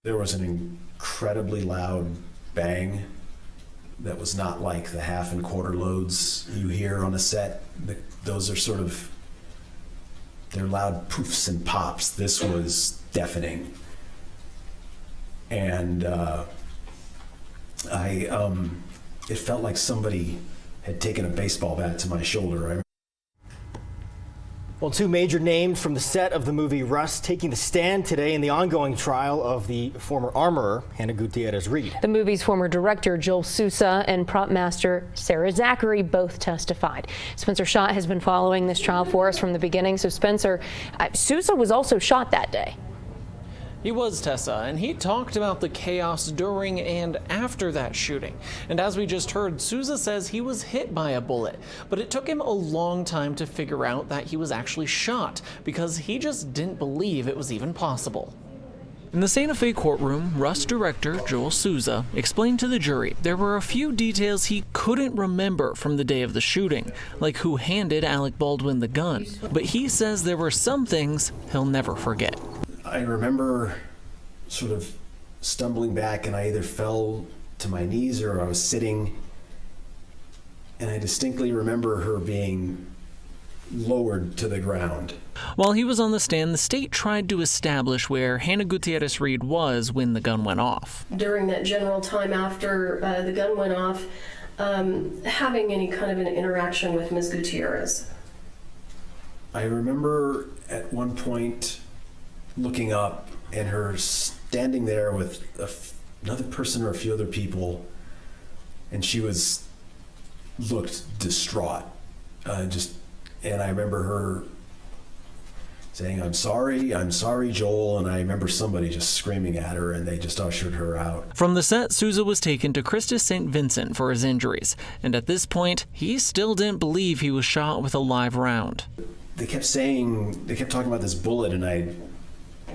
There was an incredibly loud bang that was not like the half and quarter loads you hear on a set. Those are sort of, they're loud poofs and pops. This was deafening. And it felt like somebody had taken a baseball bat to my shoulder. Well, two major names from the set of the movie Rust taking the stand today in the ongoing trial of the former armorer, Hannah Gutierrez-Reed. The movie's former director, Joel Souza, and prop master Sarah Zachary both testified. Spencer Schott has been following this trial for us from the beginning. So, Spencer, Souza was also shot that day. He was, Tessa, and he talked about the chaos during and after that shooting. And as we just heard, Souza says he was hit by a bullet, but it took him a long time to figure out that he was actually shot because he just didn't believe it was even possible. In the Santa Fe courtroom, Rust director Joel Souza explained to the jury there were a few details he couldn't remember from the day of the shooting, like who handed Alec Baldwin the gun. But he says there were some things he'll never forget. I remember sort of stumbling back, and I either fell to my knees or I was sitting, and I distinctly remember her being lowered to the ground. While he was on the stand, the state tried to establish where Hannah Gutierrez-Reed was when the gun went off. During that general time after the gun went off, having any kind of an interaction with Ms. Gutierrez. I remember at one point looking up and her standing there with another person or a few other people, and she looked distraught. And I remember her saying, I'm sorry, Joel," and I remember somebody just screaming at her, and they just ushered her out. From the set, Souza was taken to Christus St. Vincent for his injuries, and at this point, he still didn't believe he was shot with a live round. They kept talking about this bullet, and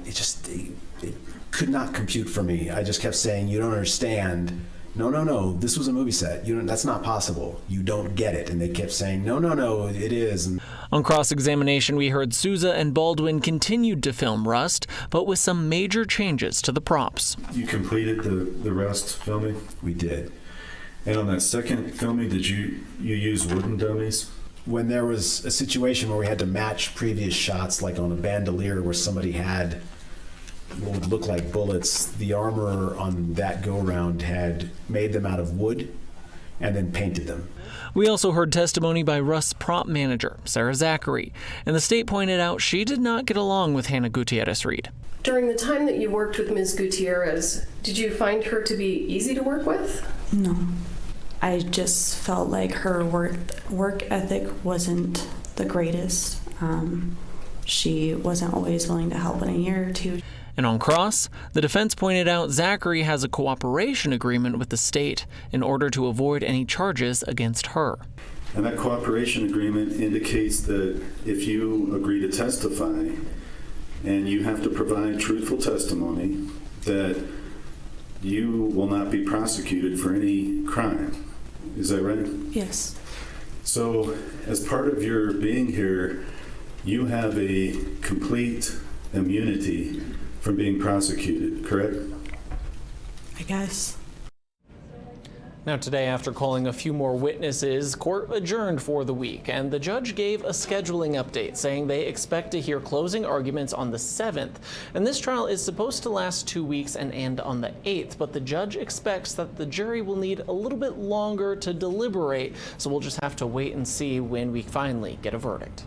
it could not compute for me. I just kept saying, you don't understand. No, this was a movie set. That's not possible. You don't get it. And they kept saying, no, it is. On cross-examination, we heard Souza and Baldwin continued to film Rust, but with some major changes to the props. You completed the Rust filming? We did. And on that second filming, did you use wooden dummies? When there was a situation where we had to match previous shots, like on a bandolier where somebody had what would look like bullets, the armorer on that go-round had made them out of wood and then painted them. We also heard testimony by Rust's prop manager, Sarah Zachary, and the state pointed out she did not get along with Hannah Gutierrez-Reed. During the time that you worked with Ms. Gutierrez, did you find her to be easy to work with? No. I just felt like her work ethic wasn't the greatest. She wasn't always willing to help in a year or two. And on cross, the defense pointed out Zachary has a cooperation agreement with the state in order to avoid any charges against her. And that cooperation agreement indicates that if you agree to testify and you have to provide truthful testimony, that you will not be prosecuted for any crime. Is that right? Yes. So as part of your being here, you have a complete immunity from being prosecuted, correct? I guess. Now today, after calling a few more witnesses, court adjourned for the week, and the judge gave a scheduling update saying they expect to hear closing arguments on the 7th. And this trial is supposed to last 2 weeks and end on the 8th, but the judge expects that the jury will need a little bit longer to deliberate, so we'll just have to wait and see when we finally get a verdict.